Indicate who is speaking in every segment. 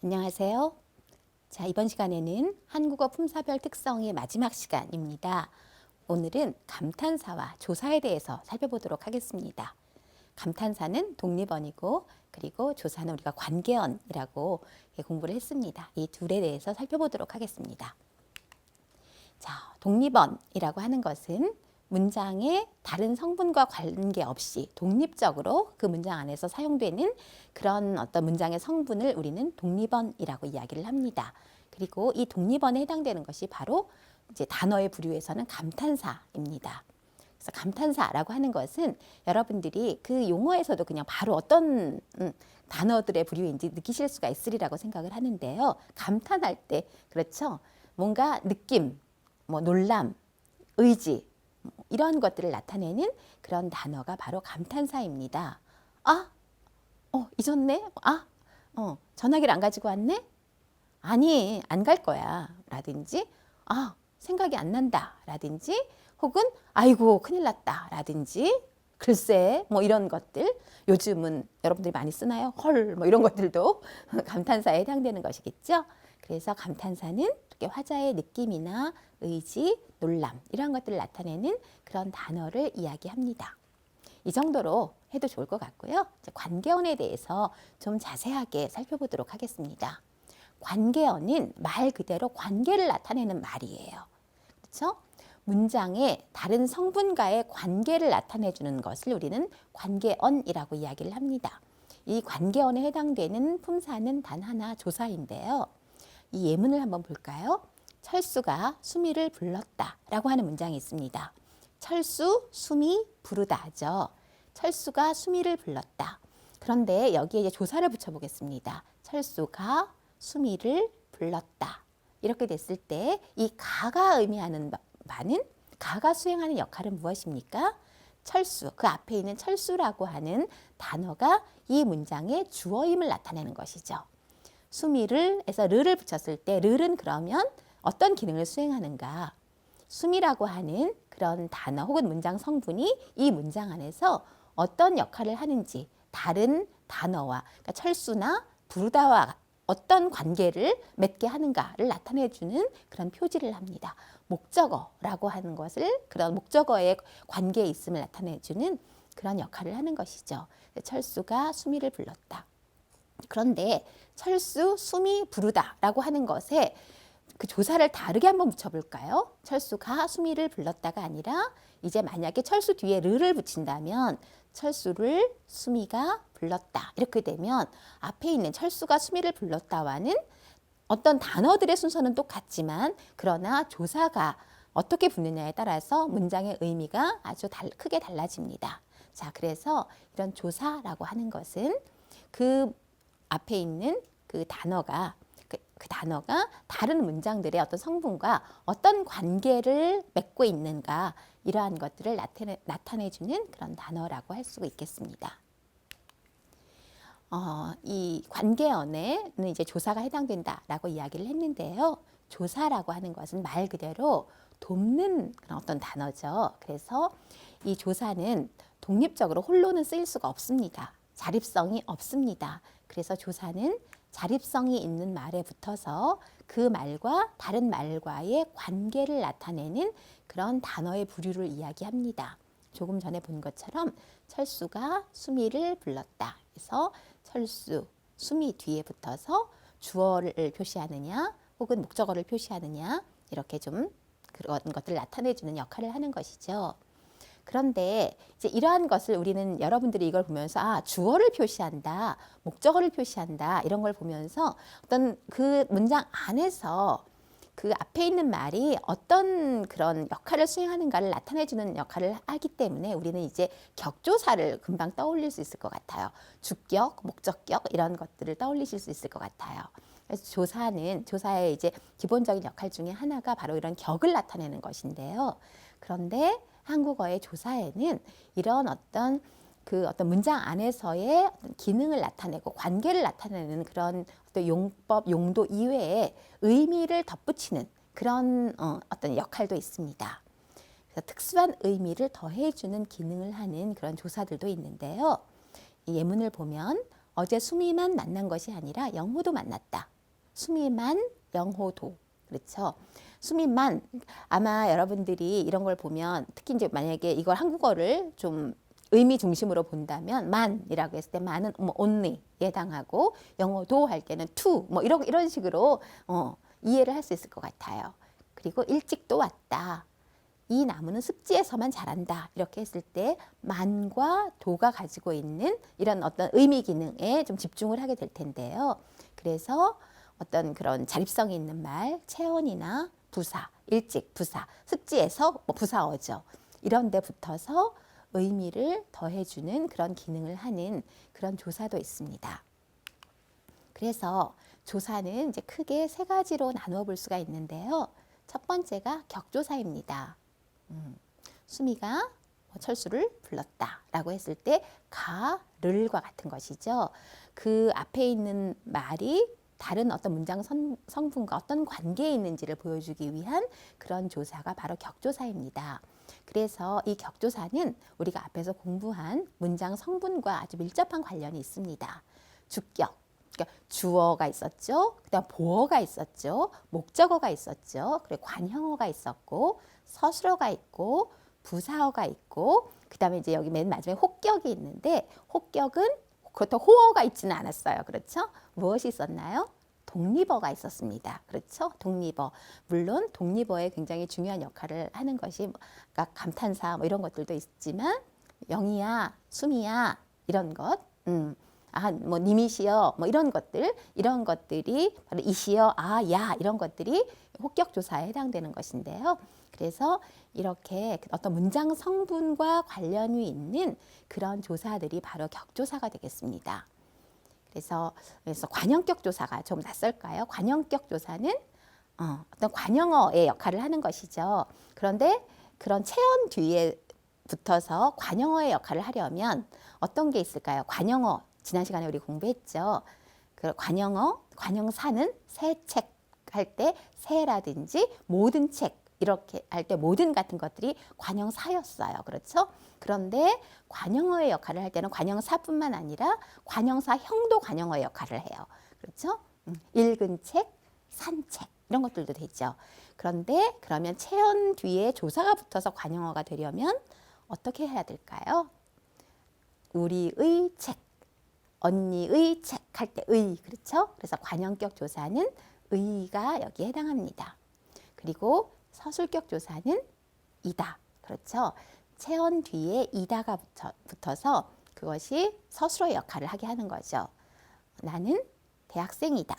Speaker 1: 안녕하세요. 자, 이번 시간에는 한국어 품사별 특성의 마지막 시간입니다. 오늘은 감탄사와 조사에 대해서 살펴보도록 하겠습니다. 감탄사는 독립어이고 그리고 조사는 우리가 관계어이라고 공부를 했습니다. 이 둘에 대해서 살펴보도록 하겠습니다. 자, 독립어이라고 하는 것은 문장의 다른 성분과 관계없이 독립적으로 그 문장 안에서 사용되는 그런 어떤 문장의 성분을 우리는 독립어이라고 이야기를 합니다. 그리고 이 독립어에 해당되는 것이 바로 이제 단어의 부류에서는 감탄사입니다. 그래서 감탄사라고 하는 것은 여러분들이 그 용어에서도 그냥 바로 어떤 단어들의 부류인지 느끼실 수가 있으리라고 생각을 하는데요. 감탄할 때 그렇죠. 뭔가 느낌, 놀람, 의지 이런 것들을 나타내는 그런 단어가 바로 감탄사입니다. 아, 잊었네? 전화기를 안 가지고 왔네? 아니, 안 갈 거야. 라든지, 생각이 안 난다. 라든지, 혹은, 아이고, 큰일 났다. 라든지, 글쎄, 이런 것들. 요즘은 여러분들이 많이 쓰나요? 헐, 이런 것들도 감탄사에 해당되는 것이겠죠? 그래서 감탄사는 이렇게 화자의 느낌이나 의지, 놀람, 이런 것들을 나타내는 그런 단어를 이야기합니다. 이 정도로 해도 좋을 것 같고요. 관계어에 대해서 좀 자세하게 살펴보도록 하겠습니다. 관계어는 말 그대로 관계를 나타내는 말이에요. 그렇죠? 문장의 다른 성분과의 관계를 나타내주는 것을 우리는 관계어이라고 이야기를 합니다. 이 관계어에 해당되는 품사는 단 하나, 조사인데요. 이 예문을 한번 볼까요? 철수가 수미를 불렀다라고 하는 문장이 있습니다. 철수, 수미, 부르다죠. 철수가 수미를 불렀다. 그런데 여기에 이제 조사를 붙여보겠습니다. 철수가 수미를 불렀다. 이렇게 됐을 때 이 가가 의미하는 바는 가가 수행하는 역할은 무엇입니까? 철수, 그 앞에 있는 철수라고 하는 단어가 이 문장의 주어임을 나타내는 것이죠. 수미를 해서 르를 붙였을 때 르는 그러면 어떤 기능을 수행하는가? 수미라고 하는 그런 단어 혹은 문장 성분이 이 문장 안에서 어떤 역할을 하는지 다른 단어와 그러니까 철수나 부르다와 어떤 관계를 맺게 하는가를 나타내주는 그런 표지를 합니다. 목적어라고 하는 것을 그런 목적어의 관계에 있음을 나타내주는 그런 역할을 하는 것이죠. 철수가 수미를 불렀다. 그런데 철수, 수미, 부르다라고 하는 것에 그 조사를 다르게 한번 붙여볼까요? 철수가 수미를 불렀다가 아니라 이제 만약에 철수 뒤에 르를 붙인다면 철수를 수미가 불렀다. 이렇게 되면 앞에 있는 철수가 수미를 불렀다와는 어떤 단어들의 순서는 똑같지만 그러나 조사가 어떻게 붙느냐에 따라서 문장의 의미가 아주 크게 달라집니다. 자, 그래서 이런 조사라고 하는 것은 그 앞에 있는 그 단어가 다른 문장들의 어떤 성분과 어떤 관계를 맺고 있는가 이러한 것들을 나타내주는 그런 단어라고 할 수 있겠습니다. 이 관계어에는 이제 조사가 해당된다라고 이야기를 했는데요. 조사라고 하는 것은 말 그대로 돕는 그런 어떤 단어죠. 그래서 이 조사는 독립적으로 홀로는 쓰일 수가 없습니다. 자립성이 없습니다. 그래서 조사는 자립성이 있는 말에 붙어서 그 말과 다른 말과의 관계를 나타내는 그런 단어의 부류를 이야기합니다. 조금 전에 본 것처럼 철수가 수미를 불렀다. 그래서 철수, 수미 뒤에 붙어서 주어를 표시하느냐 혹은 목적어를 표시하느냐 이렇게 좀 그런 것들을 나타내주는 역할을 하는 것이죠. 그런데 이제 이러한 것을 우리는 여러분들이 이걸 보면서 주어를 표시한다, 목적어를 표시한다 이런 걸 보면서 어떤 그 문장 안에서 그 앞에 있는 말이 어떤 그런 역할을 수행하는가를 나타내주는 역할을 하기 때문에 우리는 이제 격조사를 금방 떠올릴 수 있을 것 같아요. 주격, 목적격 이런 것들을 떠올리실 수 있을 것 같아요. 그래서 조사의 이제 기본적인 역할 중에 하나가 바로 이런 격을 나타내는 것인데요. 그런데 한국어의 조사에는 이런 어떤 문장 안에서의 어떤 기능을 나타내고 관계를 나타내는 그런 어떤 용법, 용도 이외에 의미를 덧붙이는 그런 어떤 역할도 있습니다. 그래서 특수한 의미를 더해주는 기능을 하는 그런 조사들도 있는데요. 이 예문을 보면 어제 수미만 만난 것이 아니라 영호도 만났다. 수미만, 영호도. 그렇죠. 수미만, 아마 여러분들이 이런 걸 보면 특히 이제 만약에 이걸 한국어를 좀 의미 중심으로 본다면 만이라고 했을 때 만은 뭐 only에 해당하고 영어도 할 때는 to 뭐 이런 식으로 이해를 할 수 있을 것 같아요. 그리고 일찍 또 왔다. 이 나무는 습지에서만 자란다. 이렇게 했을 때 만과 도가 가지고 있는 이런 어떤 의미 기능에 좀 집중을 하게 될 텐데요. 그래서 어떤 그런 자립성이 있는 말, 체언이나 부사, 일찍, 부사, 습지에서 뭐 부사어죠. 이런 데 붙어서 의미를 더해주는 그런 기능을 하는 그런 조사도 있습니다. 그래서 조사는 이제 크게 세 가지로 나누어 볼 수가 있는데요. 첫 번째가 격조사입니다. 수미가 철수를 불렀다라고 했을 때 가를과 같은 것이죠. 그 앞에 있는 말이 다른 어떤 문장 성분과 어떤 관계에 있는지를 보여주기 위한 그런 조사가 바로 격조사입니다. 그래서 이 격조사는 우리가 앞에서 공부한 문장 성분과 아주 밀접한 관련이 있습니다. 주격, 그러니까 주어가 있었죠. 그다음 보어가 있었죠. 목적어가 있었죠. 그리고 관형어가 있었고 서술어가 있고 부사어가 있고 그다음에 이제 여기 맨 마지막에 혹격이 있는데 혹격은 그렇다고 호어가 있지는 않았어요. 그렇죠? 무엇이 있었나요? 독립어가 있었습니다. 그렇죠? 독립어. 물론 독립어에 굉장히 중요한 역할을 하는 것이 그러니까 감탄사 뭐 이런 것들도 있지만 영희야, 수미야 이런 것, 뭐 님이시여 뭐 이런 것들이 바로 이시여, 야 이런 것들이 혹격 조사에 해당되는 것인데요. 그래서 이렇게 어떤 문장 성분과 관련이 있는 그런 조사들이 바로 격조사가 되겠습니다. 그래서 관형격 조사가 좀 낯설까요? 관형격 조사는 어떤 관형어의 역할을 하는 것이죠. 그런데 그런 체언 뒤에 붙어서 관형어의 역할을 하려면 어떤 게 있을까요? 관형어, 지난 시간에 우리 공부했죠. 그 관형어, 관형사는 새 책 할 때 새라든지 모든 책 이렇게 할 때 모든 같은 것들이 관형사였어요. 그렇죠? 그런데 관형어의 역할을 할 때는 관형사뿐만 아니라 관형사형도 관형어의 역할을 해요. 그렇죠? 읽은 책, 산 책 이런 것들도 되죠. 그런데 그러면 체언 뒤에 조사가 붙어서 관형어가 되려면 어떻게 해야 될까요? 우리의 책, 언니의 책 할 때 의, 그렇죠? 그래서 관형격 조사는 의가 여기에 해당합니다. 그리고 서술격 조사는 이다. 그렇죠? 체언 뒤에 이다가 붙어서 그것이 서술어의 역할을 하게 하는 거죠. 나는 대학생이다.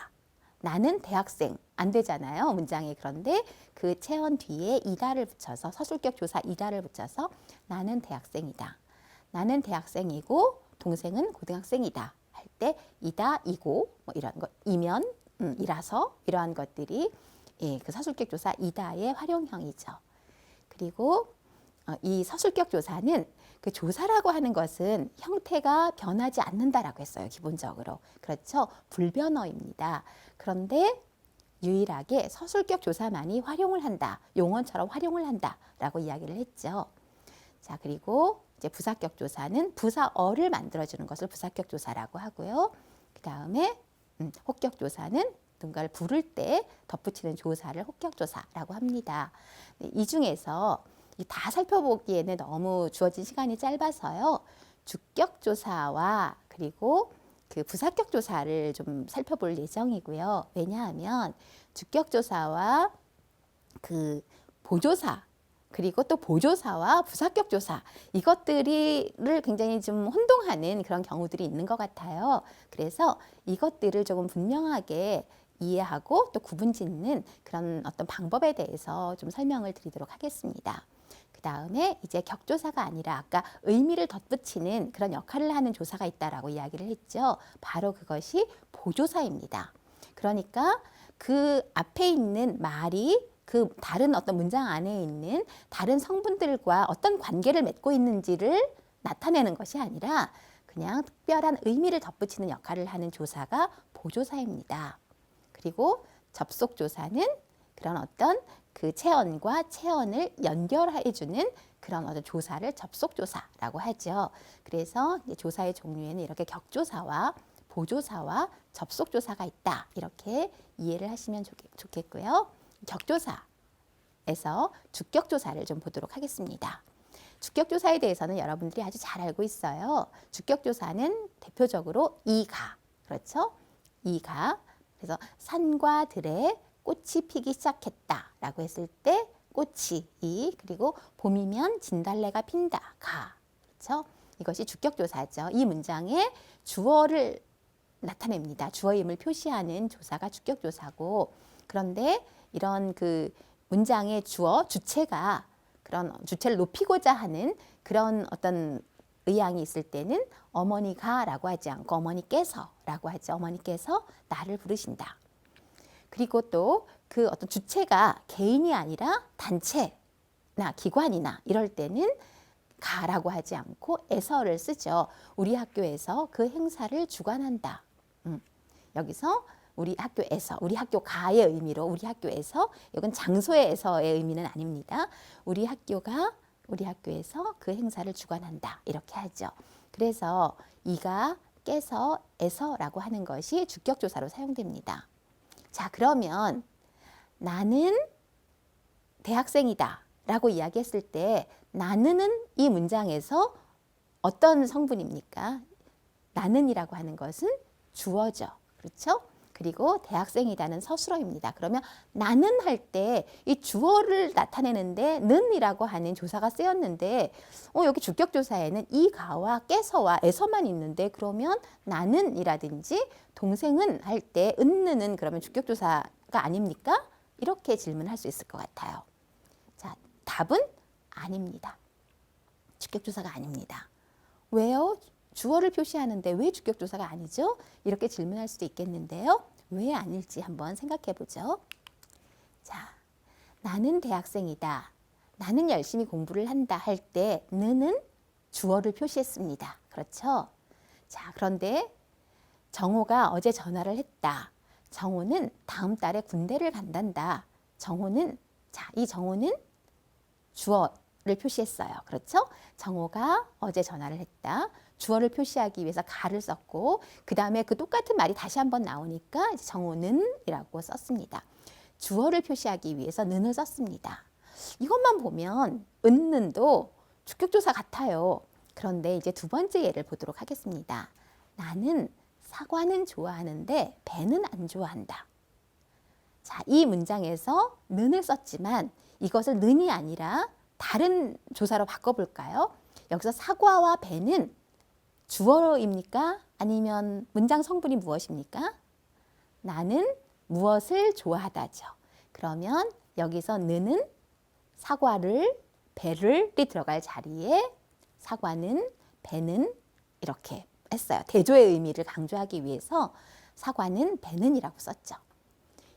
Speaker 1: 나는 대학생. 안 되잖아요. 문장이. 그런데 그 체언 뒤에 이다를 붙여서 서술격 조사 이다를 붙여서 나는 대학생이다. 나는 대학생이고 동생은 고등학생이다. 할 때 이다, 이고 뭐 이런 것, 이면, 이라서 이러한 것들이 그 서술격 조사 이다의 활용형이죠. 그리고 이 서술격 조사는 그 조사라고 하는 것은 형태가 변하지 않는다라고 했어요. 기본적으로. 그렇죠? 불변어입니다. 그런데 유일하게 서술격 조사만이 활용을 한다. 용언처럼 활용을 한다라고 이야기를 했죠. 자, 그리고 이제 부사격 조사는 부사어를 만들어주는 것을 부사격 조사라고 하고요. 그 다음에 혹격 조사는 누군가를 부를 때 덧붙이는 조사를 혹격 조사라고 합니다. 이 중에서 다 살펴보기에는 너무 주어진 시간이 짧아서요. 주격 조사와 그리고 그 부사격 조사를 좀 살펴볼 예정이고요. 왜냐하면 주격 조사와 그 보조사 그리고 또 보조사와 부사격 조사 이것들을 굉장히 좀 혼동하는 그런 경우들이 있는 것 같아요. 그래서 이것들을 조금 분명하게 이해하고 또 구분짓는 그런 어떤 방법에 대해서 좀 설명을 드리도록 하겠습니다. 그 다음에 이제 격조사가 아니라 아까 의미를 덧붙이는 그런 역할을 하는 조사가 있다라고 이야기를 했죠. 바로 그것이 보조사입니다. 그러니까 그 앞에 있는 말이 그 다른 어떤 문장 안에 있는 다른 성분들과 어떤 관계를 맺고 있는지를 나타내는 것이 아니라 그냥 특별한 의미를 덧붙이는 역할을 하는 조사가 보조사입니다. 그리고 접속조사는 그런 어떤 그 체언과 체언을 연결해주는 그런 어떤 조사를 접속조사라고 하죠. 그래서 이제 조사의 종류에는 이렇게 격조사와 보조사와 접속조사가 있다. 이렇게 이해를 하시면 좋겠고요. 격조사에서 주격조사를 좀 보도록 하겠습니다. 주격조사에 대해서는 여러분들이 아주 잘 알고 있어요. 주격조사는 대표적으로 이가, 그렇죠? 이가. 그래서 산과 들에 꽃이 피기 시작했다라고 했을 때 꽃이 이, 그리고 봄이면 진달래가 핀다 가. 그렇죠? 이것이 주격조사죠. 이 문장에 주어를 나타냅니다. 주어임을 표시하는 조사가 주격조사고, 그런데 이런 그 문장의 주어, 주체가 그런 주체를 높이고자 하는 그런 어떤 의향이 있을 때는 어머니가라고 하지 않고 어머니께서라고 하죠. 어머니께서 나를 부르신다. 그리고 또 그 어떤 주체가 개인이 아니라 단체나 기관이나 이럴 때는 가라고 하지 않고 에서를 쓰죠. 우리 학교에서 그 행사를 주관한다. 여기서 우리 학교에서, 우리 학교 가의 의미로 우리 학교에서, 이건 장소에서의 의미는 아닙니다. 우리 학교에서 그 행사를 주관한다. 이렇게 하죠. 그래서 이가, 깨서, 에서라고 하는 것이 주격조사로 사용됩니다. 자, 그러면 나는 대학생이다 라고 이야기했을 때 나는은 이 문장에서 어떤 성분입니까? 나는이라고 하는 것은 주어죠. 그렇죠? 그리고 대학생이다는 서술어입니다. 그러면 나는 할 때 이 주어를 나타내는데 는이라고 하는 조사가 쓰였는데 여기 주격조사에는 이 가와 깨서와 에서만 있는데 그러면 나는이라든지 동생은 할 때 은는은 그러면 주격조사가 아닙니까? 이렇게 질문할 수 있을 것 같아요. 자, 답은 아닙니다. 주격조사가 아닙니다. 왜요? 주어를 표시하는데 왜 주격조사가 아니죠? 이렇게 질문할 수도 있겠는데요. 왜 아닐지 한번 생각해 보죠. 자, 나는 대학생이다. 나는 열심히 공부를 한다 할 때 는은 주어를 표시했습니다. 그렇죠? 자, 그런데 정호가 어제 전화를 했다. 정호는 다음 달에 군대를 간단다. 정호는, 자, 이 정호는 주어를 표시했어요. 그렇죠? 정호가 어제 전화를 했다. 주어를 표시하기 위해서 가를 썼고, 그 다음에 그 똑같은 말이 다시 한번 나오니까 정호는 이라고 썼습니다. 주어를 표시하기 위해서 는을 썼습니다. 이것만 보면 은는도 주격조사 같아요. 그런데 이제 두 번째 예를 보도록 하겠습니다. 나는 사과는 좋아하는데 배는 안 좋아한다. 자, 이 문장에서 는을 썼지만 이것을 는이 아니라 다른 조사로 바꿔볼까요? 여기서 사과와 배는 주어입니까? 아니면 문장 성분이 무엇입니까? 나는 무엇을 좋아하다죠. 그러면 여기서 는은 사과를, 배를 들어갈 자리에 사과는, 배는 이렇게 했어요. 대조의 의미를 강조하기 위해서 사과는, 배는 이라고 썼죠.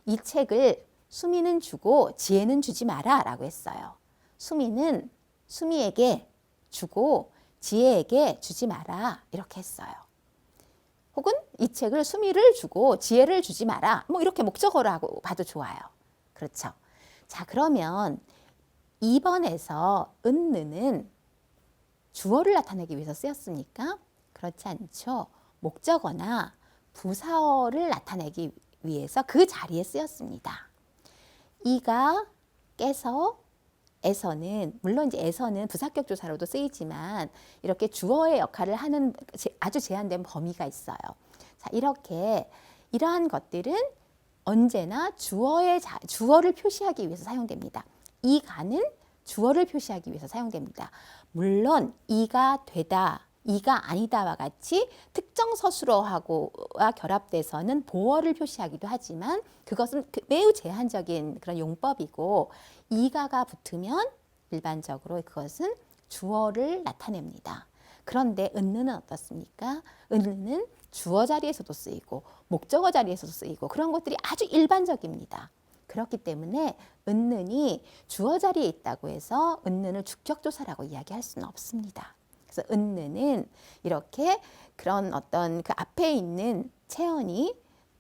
Speaker 1: 이 책을 수미는 주고 지혜는 주지 마라 라고 했어요. 수미는 수미에게 주고 지혜에게 주지 마라 이렇게 했어요. 혹은 이 책을 수미를 주고 지혜를 주지 마라 뭐 이렇게 목적어라고 봐도 좋아요. 그렇죠? 자, 그러면 2번에서 은느는 주어를 나타내기 위해서 쓰였습니까? 그렇지 않죠. 목적어나 부사어를 나타내기 위해서 그 자리에 쓰였습니다. 이가, 깨서, 에서는 물론 이제 에서는 부사격 조사로도 쓰이지만 이렇게 주어의 역할을 하는 아주 제한된 범위가 있어요. 자, 이렇게 이러한 것들은 언제나 주어를 표시하기 위해서 사용됩니다. 이 가는 주어를 표시하기 위해서 사용됩니다. 물론 이가 되다, 이가 아니다와 같이 특정 서술어하고와 결합돼서는 보어를 표시하기도 하지만 그것은 매우 제한적인 그런 용법이고 이가가 붙으면 일반적으로 그것은 주어를 나타냅니다. 그런데 은느는 어떻습니까? 은느는 주어 자리에서도 쓰이고 목적어 자리에서도 쓰이고 그런 것들이 아주 일반적입니다. 그렇기 때문에 은는이 주어 자리에 있다고 해서 은는을 주격조사라고 이야기할 수는 없습니다. 그래서 은는은 이렇게 그런 어떤 그 앞에 있는 체언이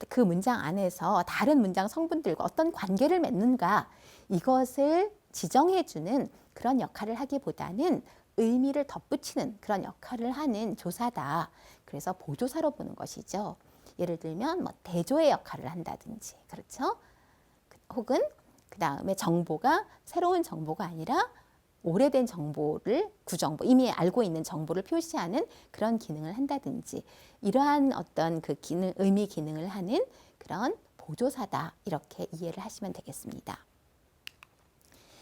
Speaker 1: 그 문장 안에서 다른 문장 성분들과 어떤 관계를 맺는가 이것을 지정해주는 그런 역할을 하기보다는 의미를 덧붙이는 그런 역할을 하는 조사다. 그래서 보조사로 보는 것이죠. 예를 들면 뭐 대조의 역할을 한다든지, 그렇죠? 혹은 그 다음에 정보가 새로운 정보가 아니라 오래된 정보를 구정보, 이미 알고 있는 정보를 표시하는 그런 기능을 한다든지, 이러한 어떤 그 기능, 의미 기능을 하는 그런 보조사다, 이렇게 이해를 하시면 되겠습니다.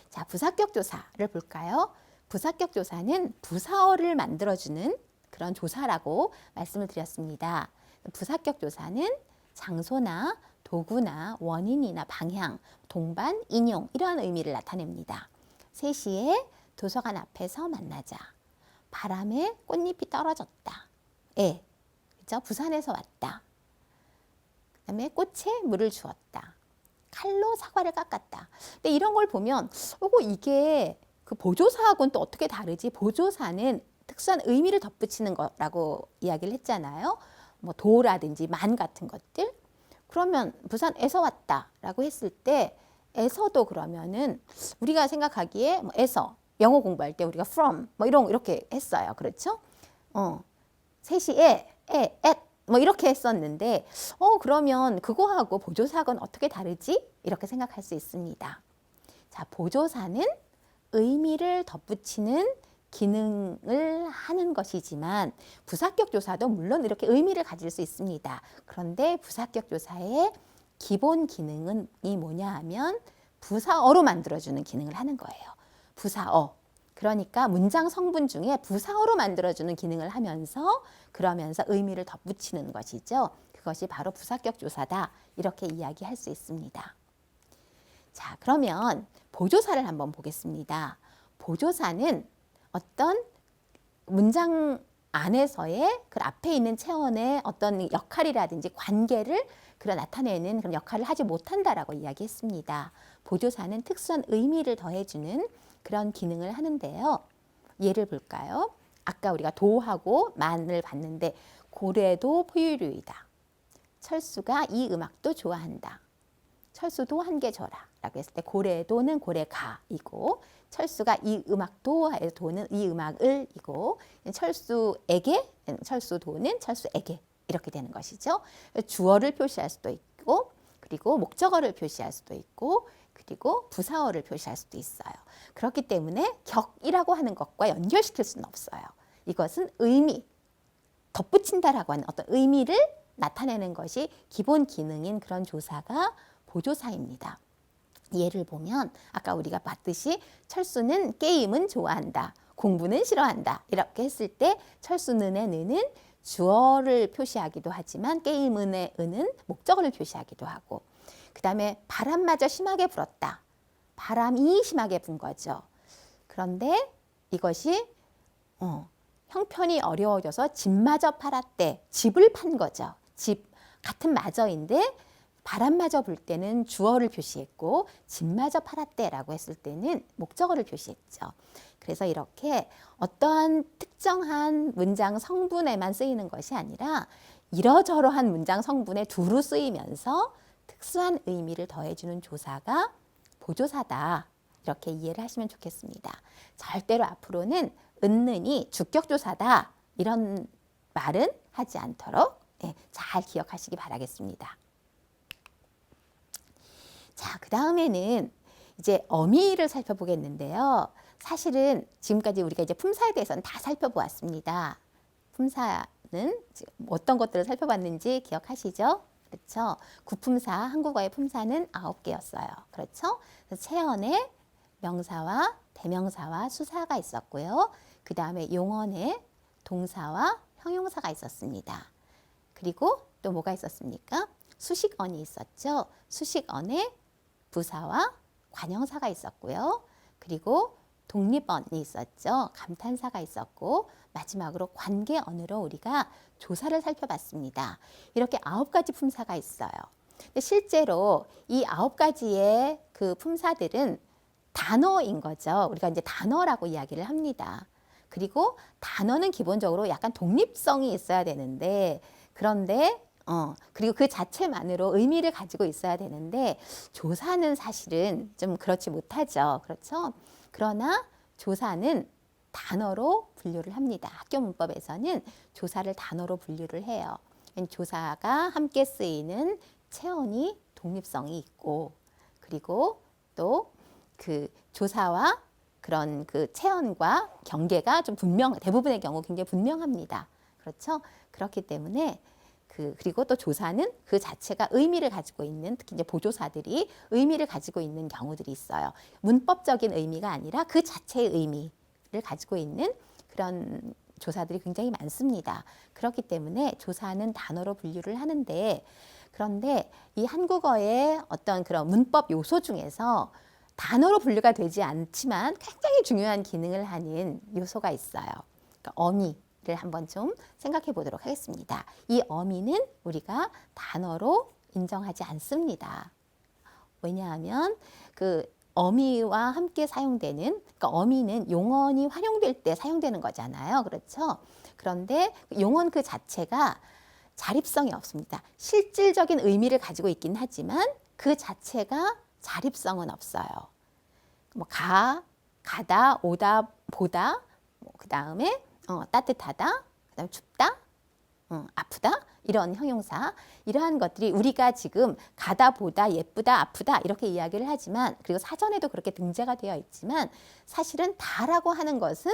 Speaker 1: 자, 부사격 조사를 볼까요? 부사격 조사는 부사어를 만들어주는 그런 조사라고 말씀을 드렸습니다. 부사격 조사는 장소나 도구나 원인이나 방향, 동반, 인용, 이러한 의미를 나타냅니다. 3시에 도서관 앞에서 만나자. 바람에 꽃잎이 떨어졌다. 예, 그죠? 부산에서 왔다. 그다음에 꽃에 물을 주었다. 칼로 사과를 깎았다. 근데 이런 걸 보면 이게 그 보조사하고는 또 어떻게 다르지? 보조사는 특수한 의미를 덧붙이는 거라고 이야기를 했잖아요. 뭐 도라든지 만 같은 것들. 그러면 부산에서 왔다라고 했을 때 에서도 그러면은 우리가 생각하기에 뭐 에서 영어 공부할 때 우리가 from 뭐 이렇게 했어요. 그렇죠? 3시에 at 뭐 이렇게 했었는데 그러면 그거하고 보조사하고는 어떻게 다르지? 이렇게 생각할 수 있습니다. 자, 보조사는 의미를 덧붙이는 기능을 하는 것이지만 부사격 조사도 물론 이렇게 의미를 가질 수 있습니다. 그런데 부사격 조사의 기본 기능은 뭐냐 하면 부사어로 만들어주는 기능을 하는 거예요. 부사어. 그러니까 문장 성분 중에 부사어로 만들어주는 기능을 하면서 그러면서 의미를 덧붙이는 것이죠. 그것이 바로 부사격 조사다. 이렇게 이야기할 수 있습니다. 자, 그러면 보조사를 한번 보겠습니다. 보조사는 어떤 문장 안에서의 그 앞에 있는 체언의 어떤 역할이라든지 관계를 나타내는 그런 역할을 하지 못한다라고 이야기했습니다. 보조사는 특수한 의미를 더해주는 그런 기능을 하는데요. 예를 볼까요? 아까 우리가 도하고 만을 봤는데 고래도 포유류이다. 철수가 이 음악도 좋아한다. 철수도 한 개 줘라 라고 했을 때 고래도는 고래가이고 철수가 이 음악도 해서 도는 이 음악을 이고 철수에게 철수도는 철수에게 이렇게 되는 것이죠. 주어를 표시할 수도 있고 그리고 목적어를 표시할 수도 있고 그리고 부사어를 표시할 수도 있어요. 그렇기 때문에 격이라고 하는 것과 연결시킬 수는 없어요. 이것은 의미, 덧붙인다라고 하는 어떤 의미를 나타내는 것이 기본 기능인 그런 조사가 보조사입니다. 예를 보면 아까 우리가 봤듯이 철수는 게임은 좋아한다. 공부는 싫어한다. 이렇게 했을 때 철수는의 는은 주어를 표시하기도 하지만 게임은의 은은 목적어를 표시하기도 하고 그 다음에 바람마저 심하게 불었다. 바람이 심하게 분 거죠. 그런데 이것이 형편이 어려워져서 집마저 팔았대. 집을 판 거죠. 집 같은 마저인데 바람마저 불 때는 주어를 표시했고 집마저 팔았대라고 했을 때는 목적어를 표시했죠. 그래서 이렇게 어떠한 특정한 문장 성분에만 쓰이는 것이 아니라 이러저러한 문장 성분에 두루 쓰이면서 특수한 의미를 더해주는 조사가 보조사다. 이렇게 이해를 하시면 좋겠습니다. 절대로 앞으로는 은는이 주격조사다. 이런 말은 하지 않도록 잘 기억하시기 바라겠습니다. 자, 그 다음에는 이제 어미를 살펴보겠는데요. 사실은 지금까지 우리가 이제 품사에 대해서는 다 살펴보았습니다. 품사는 어떤 것들을 살펴봤는지 기억하시죠? 그렇죠? 구품사, 한국어의 품사는 9개였어요. 그렇죠? 체언에 명사와 대명사와 수사가 있었고요. 그 다음에 용언에 동사와 형용사가 있었습니다. 그리고 또 뭐가 있었습니까? 수식언이 있었죠. 수식언에 부사와 관형사가 있었고요. 그리고 독립언이 있었죠. 감탄사가 있었고 마지막으로 관계언으로 우리가 조사를 살펴봤습니다. 이렇게 9가지 품사가 있어요. 근데 실제로 이 9가지의 그 품사들은 단어인 거죠. 우리가 이제 단어라고 이야기를 합니다. 그리고 단어는 기본적으로 약간 독립성이 있어야 되는데 그런데 그리고 그 자체만으로 의미를 가지고 있어야 되는데 조사는 사실은 좀 그렇지 못하죠. 그렇죠? 그러나 조사는 단어로 분류를 합니다. 학교 문법에서는 조사를 단어로 분류를 해요. 조사가 함께 쓰이는 체언이 독립성이 있고, 그리고 또 그 조사와 그런 그 체언과 경계가 좀 대부분의 경우 굉장히 분명합니다. 그렇죠? 그렇기 때문에 그리고 또 조사는 그 자체가 의미를 가지고 있는, 특히 이제 보조사들이 의미를 가지고 있는 경우들이 있어요. 문법적인 의미가 아니라 그 자체의 의미를 가지고 있는 그런 조사들이 굉장히 많습니다. 그렇기 때문에 조사는 단어로 분류를 하는데, 그런데 이 한국어의 어떤 그런 문법 요소 중에서 단어로 분류가 되지 않지만 굉장히 중요한 기능을 하는 요소가 있어요. 그러니까 어미를 한번 좀 생각해 보도록 하겠습니다. 이 어미는 우리가 단어로 인정하지 않습니다. 왜냐하면 그 어미와 함께 사용되는, 그러니까 어미는 용언이 활용될 때 사용되는 거잖아요. 그렇죠? 그런데 용언 그 자체가 자립성이 없습니다. 실질적인 의미를 가지고 있긴 하지만 그 자체가 자립성은 없어요. 뭐 가다, 오다, 보다, 그 다음에 따뜻하다, 그 다음에 춥다, 아프다, 이런 형용사, 이러한 것들이 우리가 지금 가다, 보다, 예쁘다, 아프다 이렇게 이야기를 하지만, 그리고 사전에도 그렇게 등재가 되어 있지만 사실은 다라고 하는 것은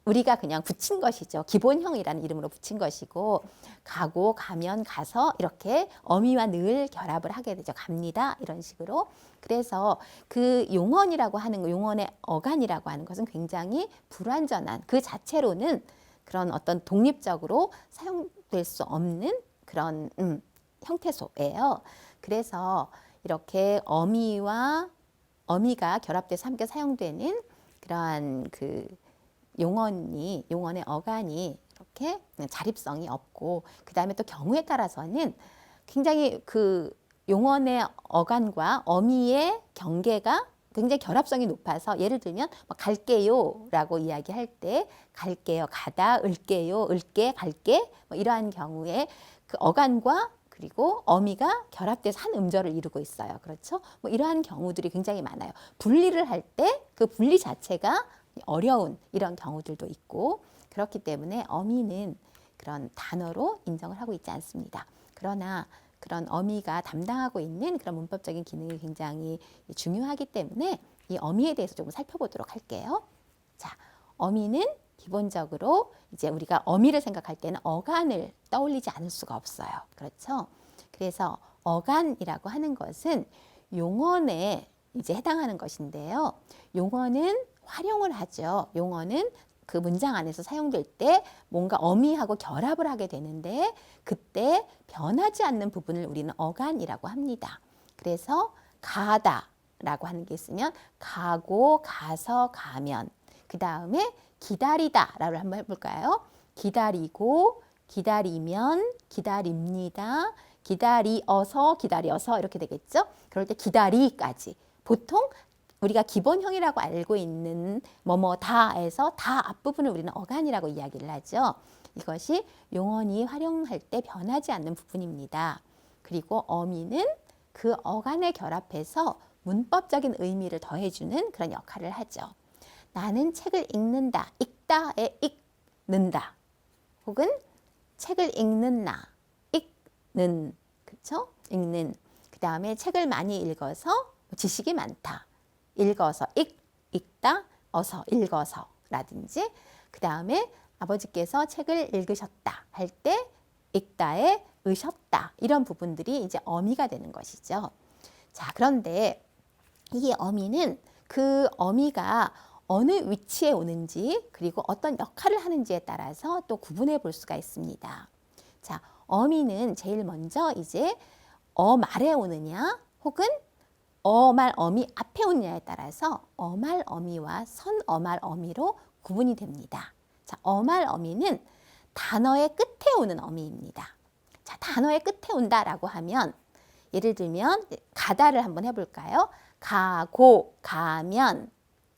Speaker 1: 우리가 그냥 붙인 것이죠. 기본형이라는 이름으로 붙인 것이고, 가고, 가면, 가서 이렇게 어미와 늘 결합을 하게 되죠. 갑니다, 이런 식으로. 그래서 그 용언이라고 하는 거, 용언의 어간이라고 하는 것은 굉장히 불완전한, 그 자체로는 그런 어떤 독립적으로 사용될 수 없는 그런 형태소예요. 그래서 이렇게 어미가 결합돼서 함께 사용되는 그러한 그 용언의 어간이 이렇게 자립성이 없고, 그 다음에 또 경우에 따라서는 굉장히 그 용언의 어간과 어미의 경계가 굉장히 결합성이 높아서, 예를 들면 갈게요라고 이야기할 때 갈게요, 가다, 을게요, 을게, 갈게, 이러한 경우에 그 어간과 그리고 어미가 결합돼서 한 음절을 이루고 있어요. 그렇죠? 이러한 경우들이 굉장히 많아요. 분리를 할 때 그 분리 자체가 어려운 이런 경우들도 있고, 그렇기 때문에 어미는 그런 단어로 인정을 하고 있지 않습니다. 그러나 그런 어미가 담당하고 있는 그런 문법적인 기능이 굉장히 중요하기 때문에 이 어미에 대해서 조금 살펴보도록 할게요. 자, 어미는 기본적으로 이제 우리가 어미를 생각할 때는 어간을 떠올리지 않을 수가 없어요. 그렇죠? 그래서 어간이라고 하는 것은 용언에 이제 해당하는 것인데요. 용언은 활용을 하죠. 용언은 그 문장 안에서 사용될 때 뭔가 어미하고 결합을 하게 되는데, 그때 변하지 않는 부분을 우리는 어간이라고 합니다. 그래서 가다라고 하는 게 있으면 가고, 가서, 가면, 그 다음에 기다리다라고 한번 해볼까요? 기다리고, 기다리면, 기다립니다, 기다리어서, 기다려서 이렇게 되겠죠? 그럴 때 기다리까지. 보통 우리가 기본형이라고 알고 있는 뭐뭐다에서 다 앞부분을 우리는 어간이라고 이야기를 하죠. 이것이 용언이 활용할 때 변하지 않는 부분입니다. 그리고 어미는 그 어간에 결합해서 문법적인 의미를 더해주는 그런 역할을 하죠. 나는 책을 읽는다, 읽다에 읽는다, 혹은 책을 읽는 나, 읽는, 그렇죠? 읽는. 그 다음에 책을 많이 읽어서 지식이 많다, 읽어서, 읽다, 어서, 읽어서 라든지, 그 다음에 아버지께서 책을 읽으셨다 할 때 읽다에 으셨다, 이런 부분들이 이제 어미가 되는 것이죠. 자, 그런데 이 어미는 그 어미가 어느 위치에 오는지, 그리고 어떤 역할을 하는지에 따라서 또 구분해 볼 수가 있습니다. 자, 어미는 제일 먼저 이제 어말에 오느냐, 혹은 어말 어미 앞에 오느냐에 따라서 어말 어미와 선어말 어미로 구분이 됩니다. 자, 어말 어미는 단어의 끝에 오는 어미입니다. 자, 단어의 끝에 온다라고 하면, 예를 들면 가다를 한번 해볼까요? 가고, 가면,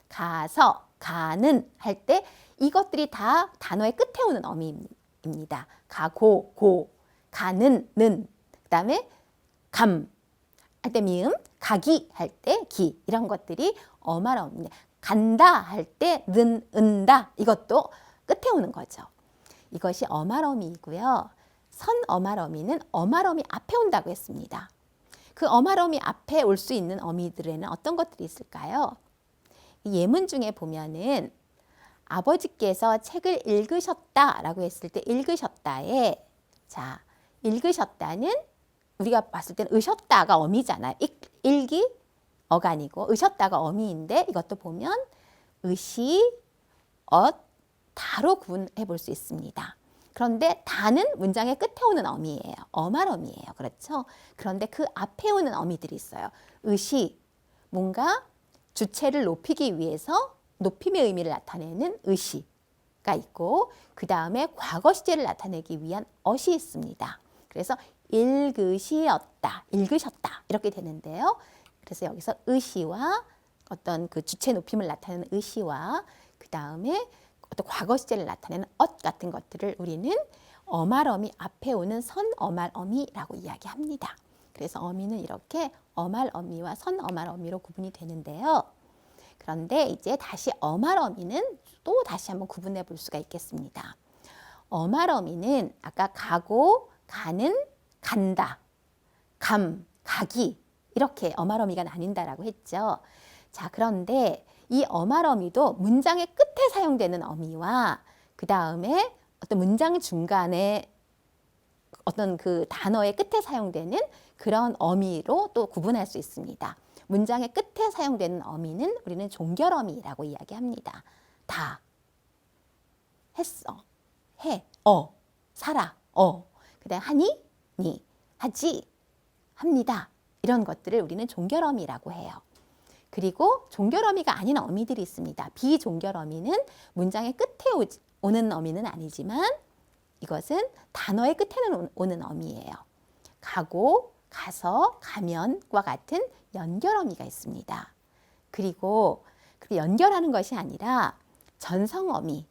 Speaker 1: 가서, 가는 할 때 이것들이 다 단어의 끝에 오는 어미입니다. 가고, 고, 가는, 는, 그 다음에 감 할 때 미음, 가기 할 때 기, 이런 것들이 어말 어미입니다. 간다 할 때 는, 은다 이것도 끝에 오는 거죠. 이것이 어말어미이고요. 선어말어미는 어말어미 앞에 온다고 했습니다. 그 어말어미 앞에 올 수 있는 어미들에는 어떤 것들이 있을까요? 예문 중에 보면은 아버지께서 책을 읽으셨다라고 했을 때 읽으셨다에 자 읽으셨다는 우리가 봤을 때는 으셨다가 어미잖아요. 읽기 어간이고 으셨다가 어미인데 이것도 보면 으시, 엇, 다로 구분해 볼 수 있습니다. 그런데 다는 문장의 끝에 오는 어미예요. 어말어미예요. 그렇죠? 그런데 그 앞에 오는 어미들이 있어요. 으시, 뭔가 주체를 높이기 위해서 높임의 의미를 나타내는 으시가 있고 그 다음에 과거 시제를 나타내기 위한 엇이 있습니다. 그래서 읽으시었다, 읽으셨다 이렇게 되는데요. 그래서 여기서 으시와 어떤 그 주체 높임을 나타내는 으시와 그 다음에 어떤 과거 시제를 나타내는 엇 같은 것들을 우리는 어말어미 앞에 오는 선어말어미라고 이야기합니다. 그래서 어미는 이렇게 어말어미와 선어말어미로 구분이 되는데요. 그런데 이제 다시 어말어미는 또 다시 한번 구분해 볼 수가 있겠습니다. 어말어미는 아까 가고, 가는, 간다, 감, 가기 이렇게 어말어미가 나뉜다라고 했죠. 자, 그런데 이 어말어미도 문장의 끝에 사용되는 어미와 그 다음에 어떤 문장 중간에 어떤 그 단어의 끝에 사용되는 그런 어미로 또 구분할 수 있습니다. 문장의 끝에 사용되는 어미는 우리는 종결어미라고 이야기합니다. 다, 했어, 해, 살아, 그다음 하니, 니, 하지, 합니다. 이런 것들을 우리는 종결어미라고 해요. 그리고 종결어미가 아닌 어미들이 있습니다. 비종결어미는 문장의 끝에 오는 어미는 아니지만 이것은 단어의 끝에는 오는 어미예요. 가고, 가서, 가면과 같은 연결어미가 있습니다. 그리고 연결하는 것이 아니라 전성어미.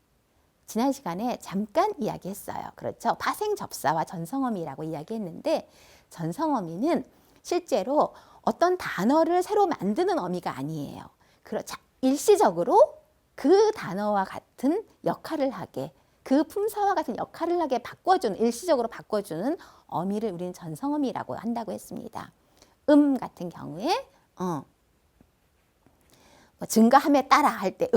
Speaker 1: 지난 시간에 잠깐 이야기했어요. 그렇죠? 파생접사와 전성어미라고 이야기했는데 전성어미는 실제로 어떤 단어를 새로 만드는 어미가 아니에요. 그렇죠. 일시적으로 그 단어와 같은 역할을 하게 그 품사와 같은 역할을 하게 바꿔주는 일시적으로 바꿔주는 어미를 우리는 전성어미라고 한다고 했습니다. 같은 경우에 뭐 증가함에 따라 할 때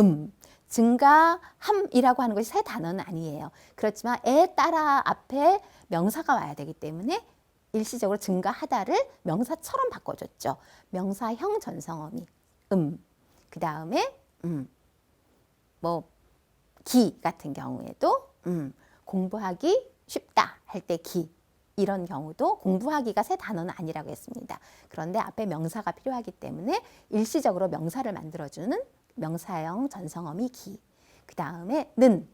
Speaker 1: 증가함이라고 하는 것이 새 단어는 아니에요. 그렇지만 에 따라 앞에 명사가 와야 되기 때문에 일시적으로 증가하다를 명사처럼 바꿔줬죠. 명사형 전성어미 그 다음에 뭐 기 같은 경우에도 공부하기 쉽다 할 때 기 이런 경우도 공부하기가 새 단어는 아니라고 했습니다. 그런데 앞에 명사가 필요하기 때문에 일시적으로 명사를 만들어주는 명사형 전성어미 기. 그 다음에 는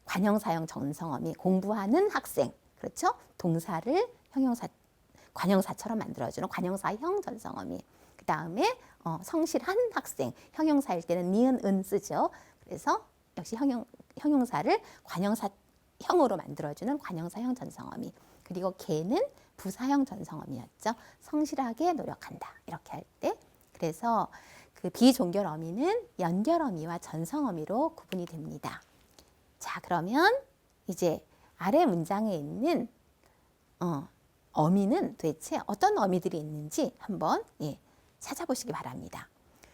Speaker 1: 관형사형 전성어미 공부하는 학생. 그렇죠? 동사를 관형사처럼 만들어주는 관형사형 전성어미. 그 다음에 성실한 학생. 형용사일 때는 니은, 은 쓰죠. 그래서 역시 형용사를 관형사형으로 만들어주는 관형사형 전성어미. 그리고 걔는 부사형 전성어미였죠. 성실하게 노력한다. 이렇게 할 때. 그래서 그 비종결어미는 연결어미와 전성어미로 구분이 됩니다. 자, 그러면 이제 아래 문장에 있는 어미는 도대체 어떤 어미들이 있는지 한번 찾아보시기 바랍니다.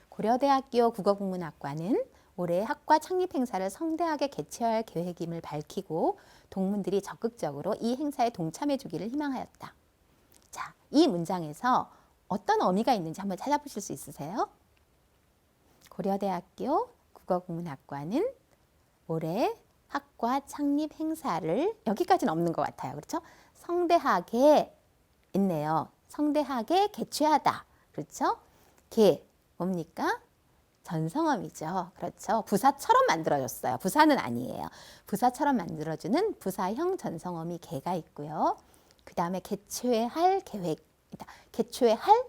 Speaker 1: 고려대학교 국어국문학과는 올해 학과 창립 행사를 성대하게 개최할 계획임을 밝히고 동문들이 적극적으로 이 행사에 동참해 주기를 희망하였다. 자, 이 문장에서 어떤 어미가 있는지 한번 찾아보실 수 있으세요? 고려대학교 국어국문학과는 올해 학과 창립 행사를 여기까지는 없는 것 같아요. 그렇죠? 성대하게 있네요. 성대하게 개최하다. 그렇죠? 개 뭡니까? 전성어미죠. 그렇죠. 부사처럼 만들어줬어요. 부사는 아니에요. 부사처럼 만들어주는 부사형 전성어미 개가 있고요. 그 다음에 개최할 계획이다. 개최할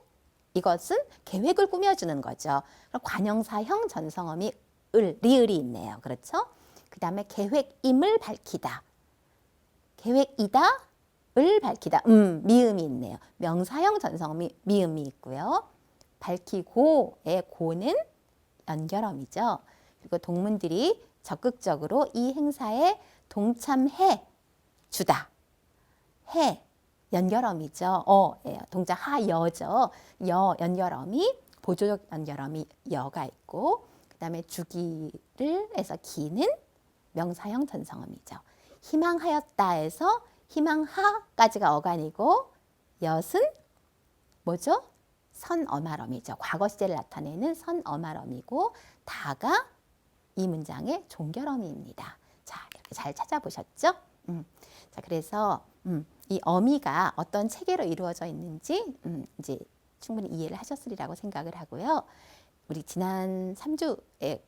Speaker 1: 이것은 계획을 꾸며주는 거죠. 그럼 관형사형 전성어미 리을이 있네요. 그렇죠. 그 다음에 계획임을 밝히다. 계획이다 을 밝히다. 미음이 있네요. 명사형 전성어미 미음이 있고요. 밝히고의 고는 연결어미죠. 그리고 동문들이 적극적으로 이 행사에 동참해 주다. 해 연결어미죠. 예요. 동작 하여죠. 연결어미, 보조적 연결어미 여가 있고, 그 다음에 주기를 해서 기는 명사형 전성어미죠. 희망하였다에서 희망하까지가 어간이고, 엿은 뭐죠? 선어말어미죠. 과거 시제를 나타내는 선어말어미고, 다가 이 문장의 종결어미입니다. 자, 이렇게 잘 찾아보셨죠? 자, 그래서 이 어미가 어떤 체계로 이루어져 있는지 이제 충분히 이해를 하셨으리라고 생각을 하고요. 우리 지난 3주에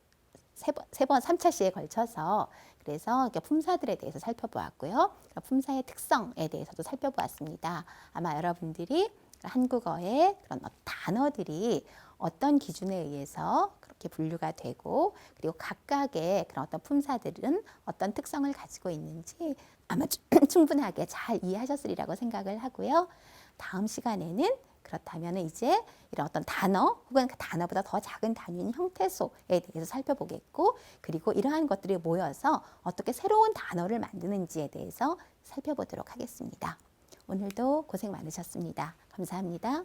Speaker 1: 세 번 3차 시에 걸쳐서 그래서 품사들에 대해서 살펴보았고요. 품사의 특성에 대해서도 살펴보았습니다. 아마 여러분들이 한국어의 그런 단어들이 어떤 기준에 의해서 그렇게 분류가 되고, 그리고 각각의 그런 어떤 품사들은 어떤 특성을 가지고 있는지 아마 충분하게 잘 이해하셨으리라고 생각을 하고요. 다음 시간에는 그렇다면 이제 이런 어떤 단어 혹은 그 단어보다 더 작은 단위인 형태소에 대해서 살펴보겠고, 그리고 이러한 것들이 모여서 어떻게 새로운 단어를 만드는지에 대해서 살펴보도록 하겠습니다. 오늘도 고생 많으셨습니다. 감사합니다.